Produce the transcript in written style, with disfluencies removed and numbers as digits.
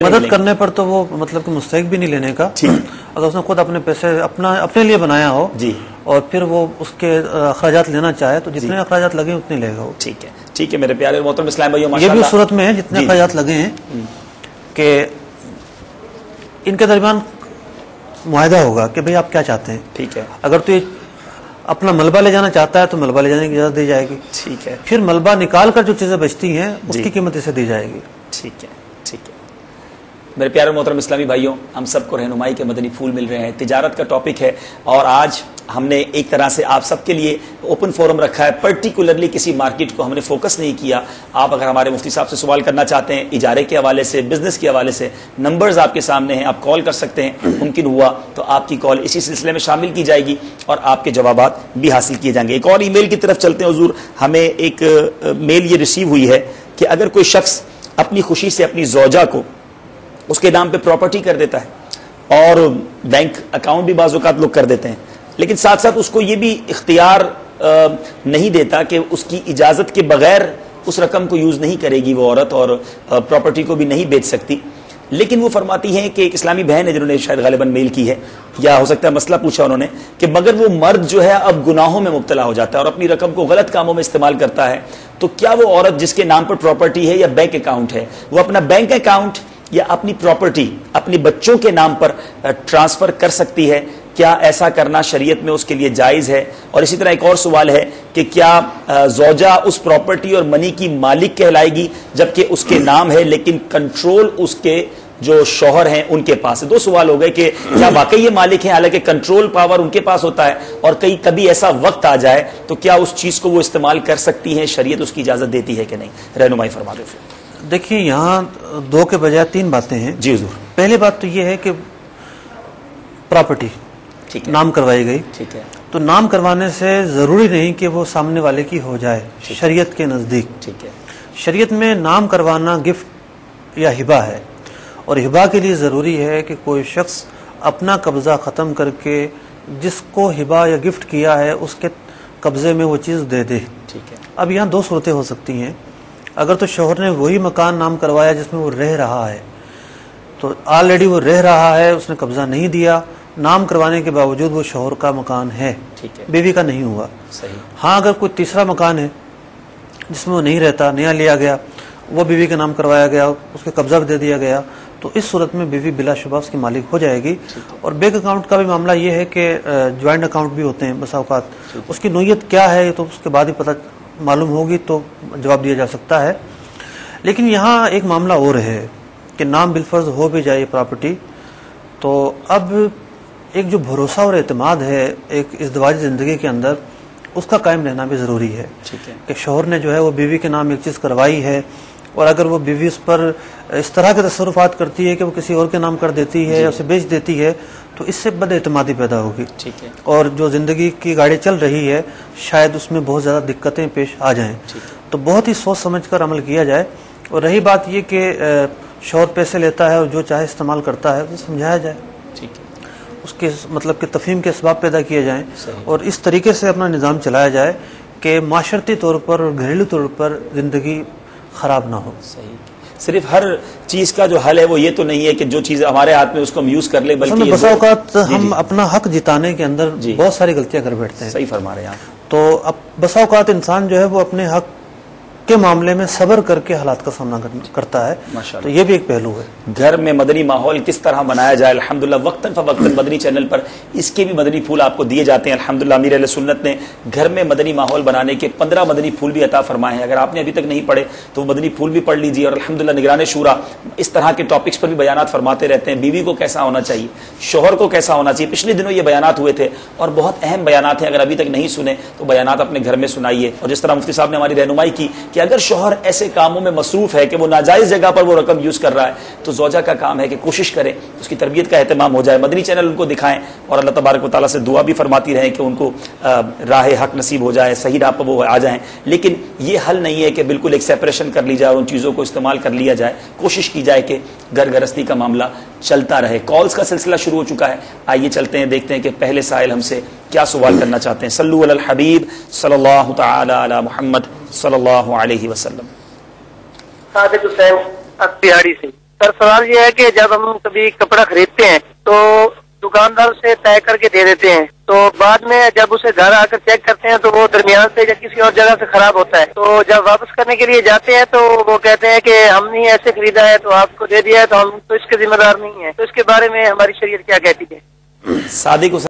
مدد کرنے پر تو وہ مطلب کہ مستحق بھی نہیں لینے کا، اگر اس نے خود اپنے پیسے اپنے لیے بنایا ہو اور پھر وہ اس کے اخراجات لینا چاہے تو جتنے اخراجات لگے اتنے لے گا وہ. ٹھیک ہے ٹھیک ہے میرے پیارے محترم اسلام بھائیو، یہ بھی اس صورت میں ہے جتنے اخراجات لگے ہیں کہ ان کے درمیان معاہدہ ہوگا کہ بھئی آپ کیا چاہتے ہیں. ٹھیک ہے. اگر تو اپنا ملبہ لے جانا چاہتا ہے تو ملبہ لے جانے کی اجازت دی جائے گی. ٹھیک ہے. پھر ملبہ نکال کر جو چیزیں بچتی ہیں اس کی قیمت اسے دی جائے گی. ٹھیک ہے ٹھیک ہے. میرے پیارے محترم اسلامی بھائیوں، ہم سب کو رہنمائی کے مدنی پھول مل رہے ہیں. تجارت کا ٹاپک ہے اور آج ہم نے ایک طرح سے آپ سب کے لیے اوپن فورم رکھا ہے. پرٹیکولرلی کسی مارکیٹ کو ہم نے فوکس نہیں کیا. آپ اگر ہمارے مفتی صاحب سے سوال کرنا چاہتے ہیں اجارے کے حوالے سے، بزنس کے حوالے سے، نمبرز آپ کے سامنے ہیں، آپ کال کر سکتے ہیں. ممکن ہوا تو آپ کی کال اسی سلسلے میں شامل کی جائے گی اور آپ کے جوابات بھی حاصل کیے جائیں گے. ایک اور ای میل کی طرف چلتے ہیں حضور. ہمیں ایک میل یہ ریسیو ہوئی ہے کہ اگر کوئی شخص اپنی خوشی سے اپنی زوجہ کو اس کے نام پہ پراپرٹی کر دیتا ہے اور بینک اکاؤنٹ بھی بعض اوقات لوگ کر دیتے ہیں، لیکن ساتھ ساتھ اس کو یہ بھی اختیار نہیں دیتا کہ اس کی اجازت کے بغیر اس رقم کو یوز نہیں کرے گی وہ عورت اور پراپرٹی کو بھی نہیں بیچ سکتی. لیکن وہ فرماتی ہیں کہ ایک اسلامی بہن ہے جنہوں نے شاید غالباً میل کی ہے یا ہو سکتا ہے مسئلہ پوچھا انہوں نے کہ مگر وہ مرد جو ہے اب گناہوں میں مبتلا ہو جاتا ہے اور اپنی رقم کو غلط کاموں میں استعمال کرتا ہے، تو کیا وہ عورت جس کے نام پر پراپرٹی ہے یا بینک اکاؤنٹ ہے، وہ اپنا بینک اکاؤنٹ یا اپنی پراپرٹی اپنی بچوں کے نام پر ٹرانسفر کر سکتی ہے؟ کیا ایسا کرنا شریعت میں اس کے لیے جائز ہے؟ اور اسی طرح ایک اور سوال ہے کہ کیا زوجہ اس پراپرٹی اور منی کی مالک کہلائے گی جبکہ اس کے نام ہے لیکن کنٹرول اس کے جو شوہر ہیں ان کے پاس ہے؟ دو سوال ہو گئے کہ کیا واقعی یہ مالک ہیں حالانکہ کنٹرول پاور ان کے پاس ہوتا ہے، اور کبھی ایسا وقت آ جائے تو کیا اس چیز کو وہ استعمال کر سکتی ہیں؟ شریعت اس کی اجازت دیتی ہے کہ نہیں؟ رہنمائی فرما دو. دیکھیے یہاں دو کے بجائے تین باتیں ہیں. جی حضور. پہلی بات تو یہ ہے کہ پراپرٹی نام کروائی گئی. ٹھیک ہے. تو نام کروانے سے ضروری نہیں کہ وہ سامنے والے کی ہو جائے شریعت کے نزدیک. ٹھیک ہے. شریعت میں نام کروانا گفٹ یا ہبہ ہے، اور ہبہ کے لیے ضروری ہے کہ کوئی شخص اپنا قبضہ ختم کر کے جس کو ہبہ یا گفٹ کیا ہے اس کے قبضے میں وہ چیز دے دے. ٹھیک ہے. اب یہاں دو صورتیں ہو سکتی ہیں. اگر تو شوہر نے وہی مکان نام کروایا جس میں وہ رہ رہا ہے، تو آلریڈی وہ رہ رہا ہے، اس نے قبضہ نہیں دیا، نام کروانے کے باوجود وہ شوہر کا مکان ہے، بیوی کا نہیں ہوا. صحیح. ہاں اگر کوئی تیسرا مکان ہے جس میں وہ نہیں رہتا، نیا لیا گیا، وہ بیوی کے نام کروایا گیا، اس کے قبضہ بھی دے دیا گیا، تو اس صورت میں بیوی بلا شبہ اس کی مالک ہو جائے گی. اور بینک اکاؤنٹ کا بھی معاملہ یہ ہے کہ جوائنٹ اکاؤنٹ بھی ہوتے ہیں بسا اوقات. اس کی نوعیت کیا ہے تو اس کے بعد ہی پتہ معلوم ہوگی تو جواب دیا جا سکتا ہے. لیکن یہاں ایک معاملہ اور ہے کہ نام بالفرض ہو بھی جائے پراپرٹی، تو اب ایک جو بھروسہ اور اعتماد ہے ایک ازدواجی زندگی کے اندر، اس کا قائم رہنا بھی ضروری ہے. کہ شوہر نے جو ہے وہ بیوی کے نام ایک چیز کروائی ہے، اور اگر وہ بیوی اس پر اس طرح کے تصرفات کرتی ہے کہ وہ کسی اور کے نام کر دیتی ہے یا اسے بیچ دیتی ہے، تو اس سے بد اعتمادی پیدا ہوگی. اور جو زندگی کی گاڑی چل رہی ہے شاید اس میں بہت زیادہ دقتیں پیش آ جائیں. تو بہت ہی سوچ سمجھ کر عمل کیا جائے. اور رہی بات یہ کہ شوہر پیسے لیتا ہے اور جو چاہے استعمال کرتا ہے اسے سمجھایا جائے، اس کے مطلب کہ تفہیم کے اسباب پیدا کیے جائیں، اور اس طریقے سے اپنا نظام چلایا جائے کہ معاشرتی طور پر اور گھریلو طور پر زندگی خراب نہ ہو. صرف ہر چیز کا جو حل ہے وہ یہ تو نہیں ہے کہ جو چیز ہمارے ہاتھ میں اس کو ہم یوز کر لیں، بلکہ بسا اوقات ہم اپنا حق جتانے کے اندر بہت ساری غلطیاں کر بیٹھتے ہیں. صحیح فرما رہے ہیں آپ. تو اب بسا اوقات انسان جو ہے وہ اپنے حق کے معاملے میں صبر کر کے حالات کا سامنا کرتا ہے. تو یہ بھی ایک پہلو ہے. گھر میں مدنی ماحول کس طرح بنایا جائے، الحمدللہ وقتاً فوقتاً مدنی چینل پر اس کے بھی مدنی پھول آپ کو دیے جاتے ہیں. الحمدللہ امیر اہل سنت نے گھر میں مدنی ماحول بنانے کے 15 مدنی پھول بھی عطا فرمائے ہیں. اگر آپ نے ابھی تک نہیں پڑھے تو وہ مدنی پھول بھی پڑھ لیجیے. اور الحمدللہ نگران شورا اس طرح کے ٹاپکس پر بھی بیانات فرماتے رہتے ہیں. بیوی کو کیسا ہونا چاہیے، شوہر کو کیسا ہونا چاہیے. پچھلے دنوں یہ بیانات ہوئے تھے اور بہت اہم بیانات ہیں. اگر ابھی تک نہیں سنے تو بیانات اپنے گھر میں سنائیے. اور جس طرح مفتی صاحب نے ہماری رہنمائی کی کہ اگر شوہر ایسے کاموں میں مصروف ہے کہ وہ ناجائز جگہ پر وہ رقم یوز کر رہا ہے تو زوجہ کا کام ہے کہ کوشش کریں اس کی تربیت کا اہتمام ہو جائے. مدنی چینل ان کو دکھائیں اور اللہ تبارک و تعالیٰ سے دعا بھی فرماتی رہیں کہ ان کو راہ حق نصیب ہو جائے، صحیح راہ پر وہ آ جائیں. لیکن یہ حل نہیں ہے کہ بالکل ایک سیپریشن کر لی جائے اور ان چیزوں کو استعمال کر لیا جائے. کوشش کی جائے کہ گھر گرہستی کا معاملہ چلتا رہے. کالز کا سلسلہ شروع ہو چکا ہے. آئیے چلتے ہیں، دیکھتے ہیں کہ پہلے سائل ہم سے کیا سوال کرنا چاہتے ہیں. صلو علی الحبیب صلی اللہ تعالی علی محمد صلی اللہ علیہ وسلم. صادق حسین اختیاری سے. سر سوال یہ ہے کہ جب ہم کبھی کپڑا خریدتے ہیں تو دکاندار سے طے کر کے دے دیتے ہیں، تو بعد میں جب اسے گھر آ کر چیک کرتے ہیں تو وہ درمیان سے یا کسی اور جگہ سے خراب ہوتا ہے، تو جب واپس کرنے کے لیے جاتے ہیں تو وہ کہتے ہیں کہ ہم نے ایسے خریدا ہے تو آپ کو دے دیا ہے تو ہم تو اس کے ذمہ دار نہیں ہیں، تو اس کے بارے میں ہماری شریعت کیا کہتی ہے؟ صادق